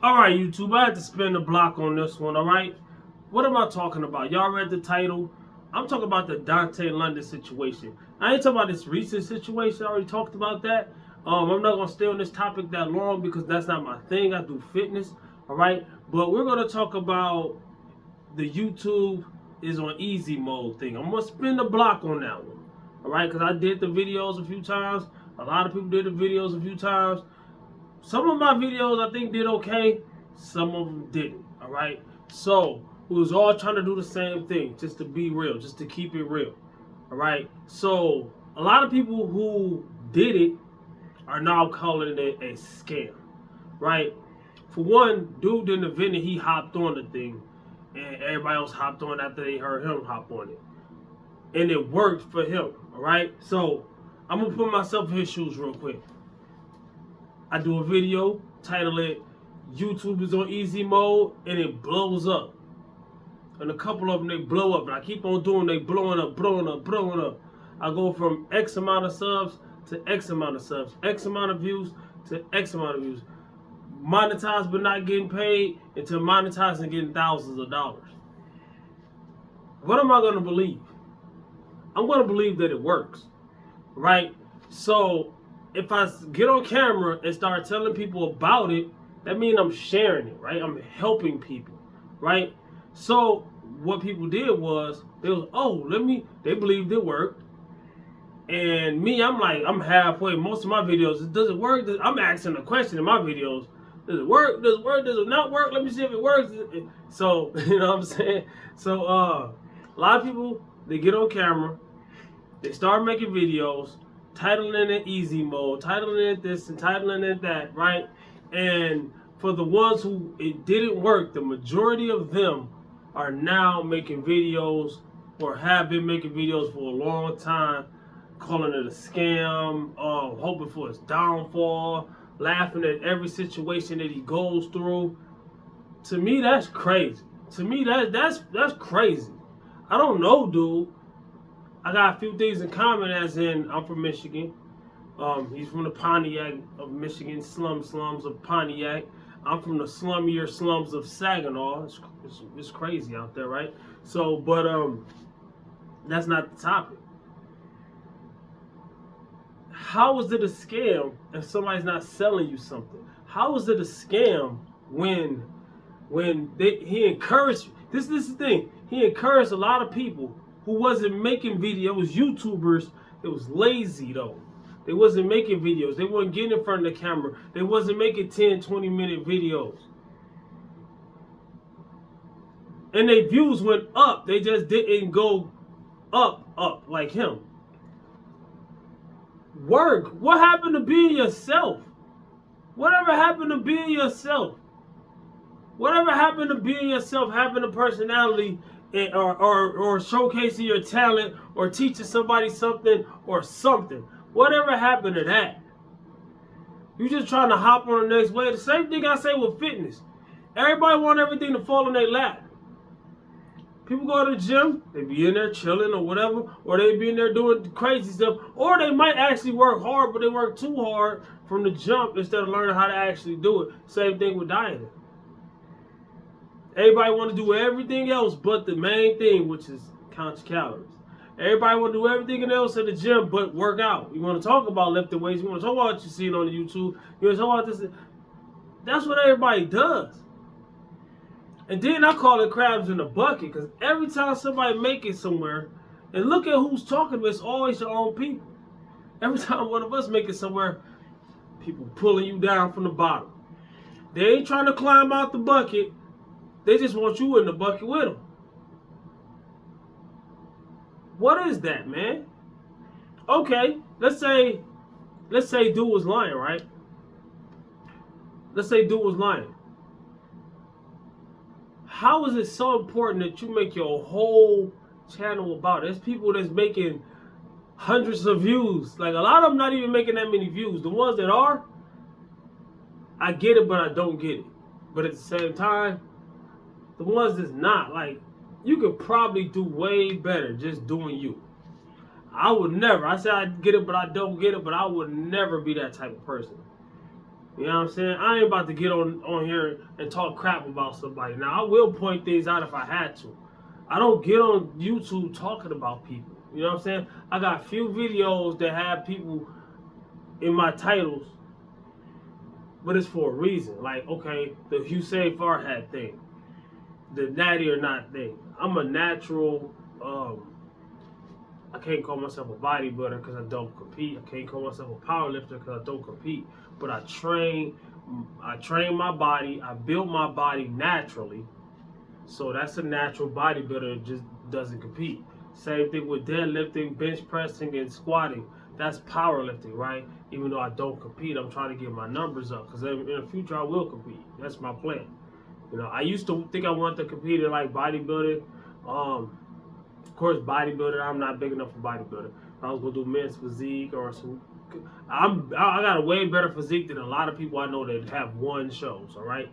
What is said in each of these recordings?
Alright, YouTube, I had to spin the block on this one, alright? What am I talking about? Y'all read the title? I'm talking about the Dontay London situation. I ain't talking about this recent situation. I already talked about that. I'm not going to stay on this topic that long because that's not my thing. I do fitness, alright? But we're going to talk about the YouTube is on easy mode thing. I'm going to spin the block on that one, alright? Because I did the videos a few times. A lot of people did the videos a few times. Some of my videos I think did okay, some of them didn't, alright? So, we was all trying to do the same thing, just to be real, just to keep it real, alright? So, a lot of people who did it are now calling it a scam, right? For one, dude didn't invent it, he hopped on the thing, and everybody else hopped on after they heard him hop on it. And it worked for him, alright? So, I'm going to put myself in his shoes real quick. I do a video, title it, YouTube is on easy mode, and it blows up. And a couple of them, they blow up. And I keep on doing, they blowing up, blowing up, blowing up. I go from X amount of subs to X amount of subs, X amount of views to X amount of views. Monetized but not getting paid, until monetized and getting thousands of dollars. What am I going to believe? I'm going to believe that it works, right? So, if I get on camera and start telling people about it, that means I'm sharing it, right? I'm helping people, right? So what people did was, they was, they believed it worked. And me, I'm like, I'm halfway. Most of my videos, does it work? I'm asking a question in my videos. Does it work? Does it work? Does it not work? Let me see if it works. So, you know what I'm saying? So, a lot of people, they get on camera, they start making videos, titling it easy mode, titling it this and titling it that, right? And for the ones who it didn't work, the majority of them are now making videos or have been making videos for a long time, calling it a scam, hoping for his downfall, laughing at every situation that he goes through. To me, that's crazy. To me, that's crazy. I don't know, dude. I got a few things in common, as in I'm from Michigan. He's from the Pontiac of Michigan, slums of Pontiac. I'm from the slummier slums of Saginaw. It's crazy out there, right? So, but that's not the topic. How is it a scam if somebody's not selling you something? How is it a scam when he encouraged? This is the thing. He encouraged a lot of people who wasn't making videos, YouTubers. It was lazy though. They wasn't making videos. They weren't getting in front of the camera. They wasn't making 10, 20-minute videos. And their views went up. They just didn't go up like him. Work. What happened to being yourself? Whatever happened to being yourself? Whatever happened to being yourself, having a personality, or showcasing your talent, or teaching somebody something, or something. Whatever happened to that? You just trying to hop on the next wave. The same thing I say with fitness. Everybody want everything to fall in their lap. People go to the gym, they be in there chilling or whatever, or they be in there doing crazy stuff, or they might actually work hard, but they work too hard from the jump instead of learning how to actually do it. Same thing with dieting. Everybody want to do everything else but the main thing, which is count your calories. Everybody want to do everything else at the gym but work out. You want to talk about lifting weights. You want to talk about what you see on the YouTube. You want to talk about this. That's what everybody does. And then I call it crabs in the bucket, because every time somebody make it somewhere, and look at who's talking to, it's always your own people. Every time one of us make it somewhere, people pulling you down from the bottom. They ain't trying to climb out the bucket. They just want you in the bucket with them. What is that, man? Okay, let's say dude was lying, right? Let's say dude was lying. How is it so important that you make your whole channel about it? There's people that's making hundreds of views. Like, a lot of them not even making that many views. The ones that are, I get it, but I don't get it. But at the same time, the ones that's not, like, you could probably do way better just doing you. I would never, I say I get it, but I don't get it, but I would never be that type of person. You know what I'm saying? I ain't about to get on here and talk crap about somebody. Now, I will point things out if I had to. I don't get on YouTube talking about people. You know what I'm saying? I got a few videos that have people in my titles, but it's for a reason. Like, okay, the Hussein Farhad thing, the natty or not thing. I'm a natural, I can't call myself a bodybuilder because I don't compete. I can't call myself a powerlifter because I don't compete. But I train my body. I build my body naturally. So that's a natural bodybuilder that just doesn't compete. Same thing with deadlifting, bench pressing, and squatting. That's powerlifting, right? Even though I don't compete, I'm trying to get my numbers up because in the future I will compete. That's my plan. You know, I used to think I wanted to compete in like bodybuilding. Of course, bodybuilder, I'm not big enough for bodybuilder. I was gonna do men's physique or some. I got a way better physique than a lot of people I know that have won shows. All right,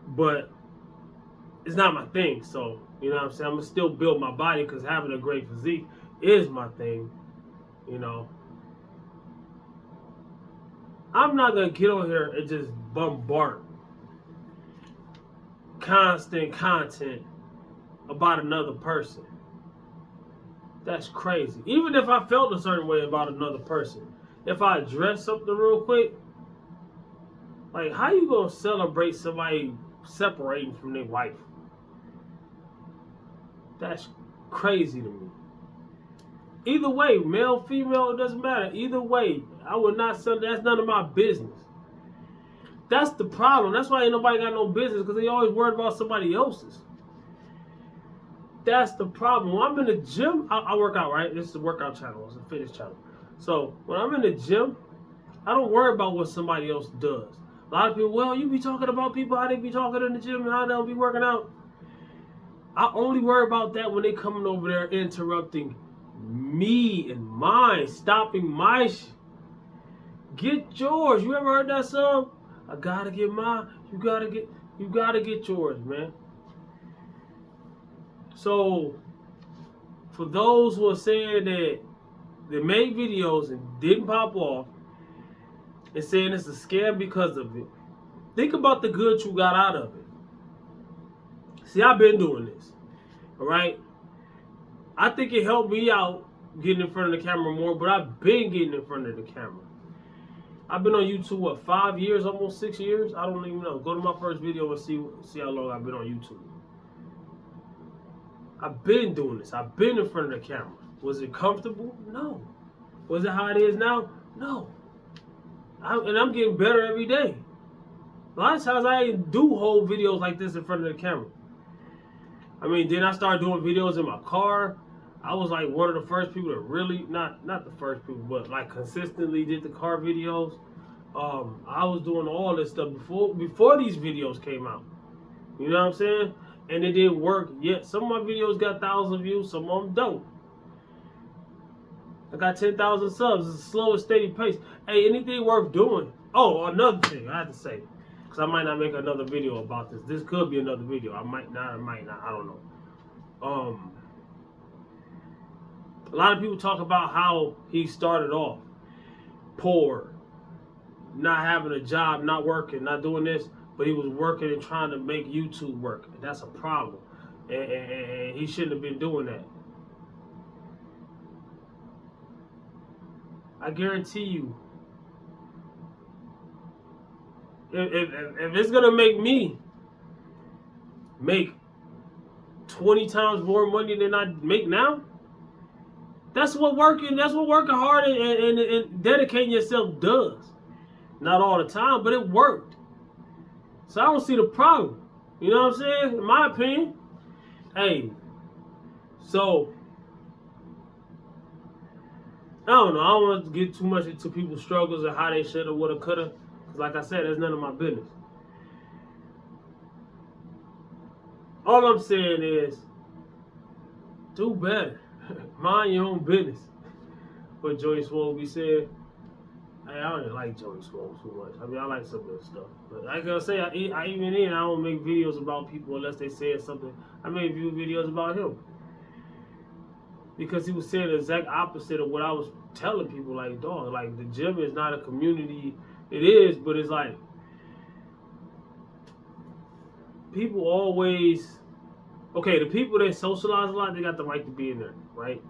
but it's not my thing. So you know what I'm saying. I'm gonna still build my body because having a great physique is my thing. You know, I'm not gonna get on here and just bombard constant content about another person. That's crazy. Even if I felt a certain way about another person, if I address something real quick, like how you gonna celebrate somebody separating from their wife? That's crazy to me. Either way, male, female, it doesn't matter. Either way, I would not celebrate. That's none of my business. That's the problem. That's why ain't nobody got no business because they always worried about somebody else's. That's the problem. When I'm in the gym, I work out, right? This is a workout channel. It's a fitness channel. So when I'm in the gym, I don't worry about what somebody else does. A lot of people, well, you be talking about people, how they be talking in the gym and how they'll be working out. I only worry about that when they coming over there interrupting me and mine, stopping my Get yours. You ever heard that song? I gotta get mine. You gotta get yours, man. So, for those who are saying that they made videos and didn't pop off and saying it's a scam because of it, think about the good you got out of it. See, I've been doing this, all right? I think it helped me out getting in front of the camera more, but I've been getting in front of the camera. I've been on YouTube, 5 years, almost 6 years? I don't even know. Go to my first video and see how long I've been on YouTube. I've been doing this. I've been in front of the camera. Was it comfortable? No. Was it how it is now? No. And I'm getting better every day. A lot of times I didn't do whole videos like this in front of the camera. I mean, then I started doing videos in my car. I was like one of the first people that really, not the first people, but like consistently did the car videos. I was doing all this stuff before these videos came out. You know what I'm saying? And it didn't work yet. Some of my videos got 1,000 views, some of them don't. I got 10,000 subs. It's a slow and steady pace. Hey, anything worth doing? Oh, another thing I have to say, because I might not make another video about this. This could be another video. I might not. I don't know. A lot of people talk about how he started off poor, not having a job, not working, not doing this, but he was working and trying to make YouTube work. And that's a problem. And he shouldn't have been doing that. I guarantee you, if it's going to make me make 20 times more money than I make now, that's what working hard and dedicating yourself does. Not all the time, but it worked. So I don't see the problem. You know what I'm saying? In my opinion. Hey, so I don't know. I don't want to get too much into people's struggles and how they shoulda, woulda, coulda. Because like I said, that's none of my business. All I'm saying is, do better. Mind your own business. What Joey Swole be saying. Hey, I don't even like Joey Swole too much. I mean, I like some of his stuff. But like I say, I don't make videos about people unless they say something. I make videos about him. Because he was saying the exact opposite of what I was telling people. Like, dog, like the gym is not a community. It is, but it's like people always, okay, the people that socialize a lot, they got the right to be in there, right?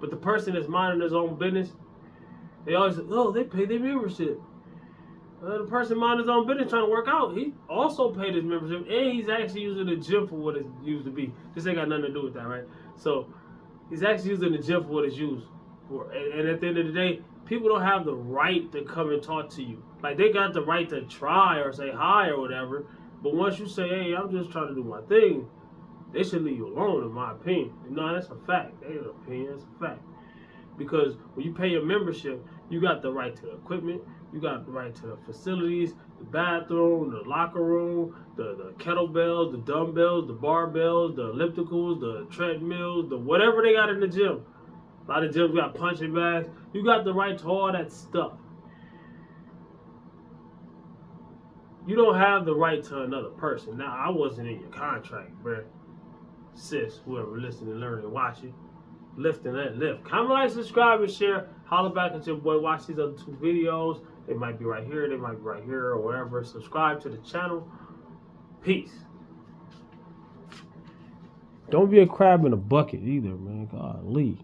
But the person that's minding his own business, they always say, oh, they pay their membership. The person minding his own business trying to work out, he also paid his membership, and he's actually using the gym for what it used to be. This ain't got nothing to do with that, right? So he's actually using the gym for what it's used for. And at the end of the day, people don't have the right to come and talk to you. Like, they got the right to try or say hi or whatever, but once you say, hey, I'm just trying to do my thing, they should leave you alone, in my opinion. No, that's a fact. That ain't an opinion, that's a fact. Because when you pay your membership, you got the right to the equipment, you got the right to the facilities, the bathroom, the locker room, the kettlebells, the dumbbells, the barbells, the ellipticals, the treadmills, the whatever they got in the gym. A lot of gyms got punching bags. You got the right to all that stuff. You don't have the right to another person. Now, I wasn't in your contract, bruh. Sis, whoever listening, learning, watching, lifting that lift. Comment, like, subscribe, and share. Holler back at your boy. Watch these other 2 videos. They might be right here. They might be right here or wherever. Subscribe to the channel. Peace. Don't be a crab in a bucket either, man. Golly.